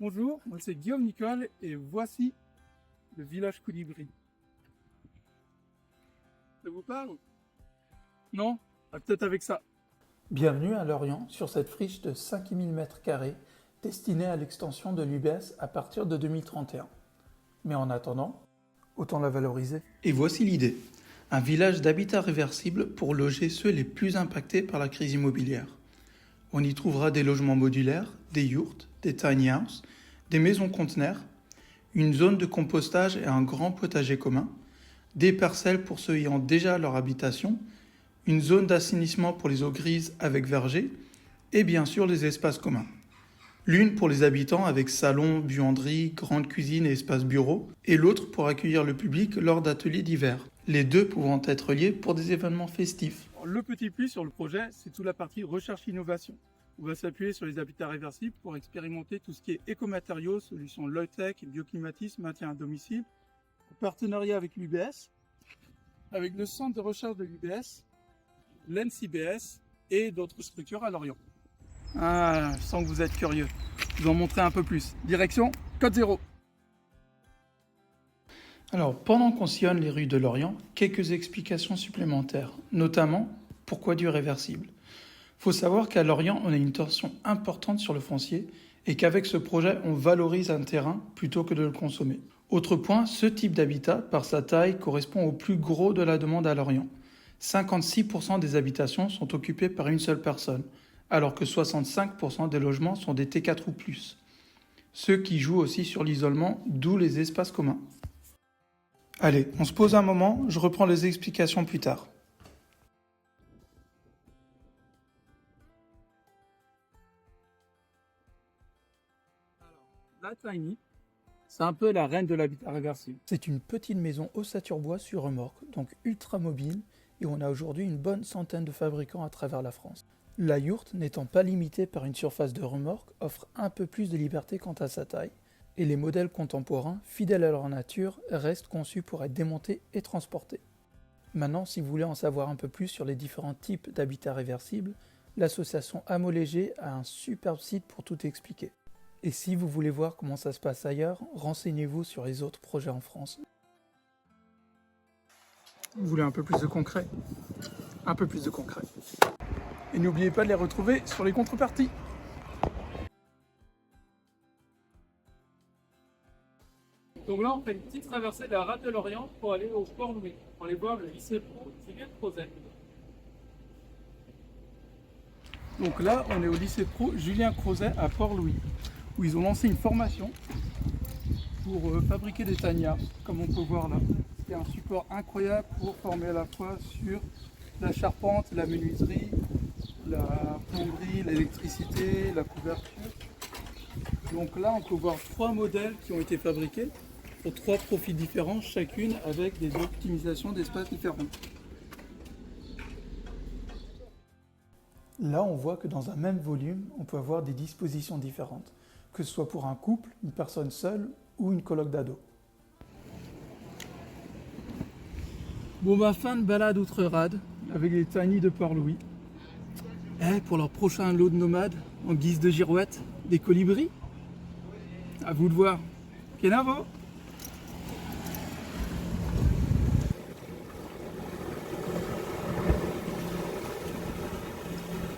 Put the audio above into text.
Bonjour, moi c'est Guillaume Nicole et voici le village Colibri. Ça vous parle? Non? Ah, peut-être avec ça. Bienvenue à Lorient sur cette friche de 5000 m² destinée à l'extension de l'UBS à partir de 2031. Mais en attendant, autant la valoriser. Et voici l'idée. Un village d'habitat réversible pour loger ceux les plus impactés par la crise immobilière. On y trouvera des logements modulaires, des yurts, des tiny houses, des maisons conteneurs, une zone de compostage et un grand potager commun, des parcelles pour ceux ayant déjà leur habitation, une zone d'assainissement pour les eaux grises avec verger, et bien sûr les espaces communs. L'une pour les habitants avec salon, buanderie, grande cuisine et espace bureau, et l'autre pour accueillir le public lors d'ateliers divers, les deux pouvant être liés pour des événements festifs. Le petit plus sur le projet, c'est toute la partie recherche-innovation. On va s'appuyer sur les habitats réversibles pour expérimenter tout ce qui est écomatériaux, solutions low-tech, bioclimatisme, maintien à domicile, en partenariat avec l'UBS, avec le centre de recherche de l'UBS, l'NCBS et d'autres structures à Lorient. Ah, je sens que vous êtes curieux. Je vais en montrer un peu plus. Direction Code Zéro. Alors, pendant qu'on sillonne les rues de Lorient, quelques explications supplémentaires, notamment pourquoi du réversible. Faut savoir qu'à Lorient, on a une tension importante sur le foncier et qu'avec ce projet, on valorise un terrain plutôt que de le consommer. Autre point, ce type d'habitat, par sa taille, correspond au plus gros de la demande à Lorient. 56% des habitations sont occupées par une seule personne, alors que 65% des logements sont des T4 ou plus. Ceux qui jouent aussi sur l'isolement, d'où les espaces communs. Allez, on se pose un moment, je reprends les explications plus tard. La Tiny, c'est un peu la reine de l'habitat réversible. C'est une petite maison ossature-bois sur remorque, donc ultra mobile, et on a aujourd'hui une bonne centaine de fabricants à travers la France. La yourte, n'étant pas limitée par une surface de remorque, offre un peu plus de liberté quant à sa taille, et les modèles contemporains, fidèles à leur nature, restent conçus pour être démontés et transportés. Maintenant, si vous voulez en savoir un peu plus sur les différents types d'habitats réversibles, l'association Amo Léger a un superbe site pour tout expliquer. Et si vous voulez voir comment ça se passe ailleurs, renseignez-vous sur les autres projets en France. Vous voulez un peu plus de concret? Un peu plus de concret. Et n'oubliez pas de les retrouver sur les contreparties. Donc là, on fait une petite traversée de la rade de Lorient pour aller au Port-Louis, pour aller voir le lycée pro Julien Crozet. Donc là, on est au lycée pro Julien Crozet à Port-Louis, où ils ont lancé une formation pour fabriquer des tanias, comme on peut voir là. C'est un support incroyable pour former à la fois sur la charpente, la menuiserie, la plomberie, l'électricité, la couverture. Donc là, on peut voir 3 modèles qui ont été fabriqués pour 3 profils différents, chacune avec des optimisations d'espace différentes. Là, on voit que dans un même volume, on peut avoir des dispositions différentes, que ce soit pour un couple, une personne seule ou une coloc d'ados. Bon bah, fin de balade outre-rade avec les Tiny de Port-Louis. Pour leur prochain lot de nomades, en guise de girouette, des colibris. À vous de voir. Kenavo!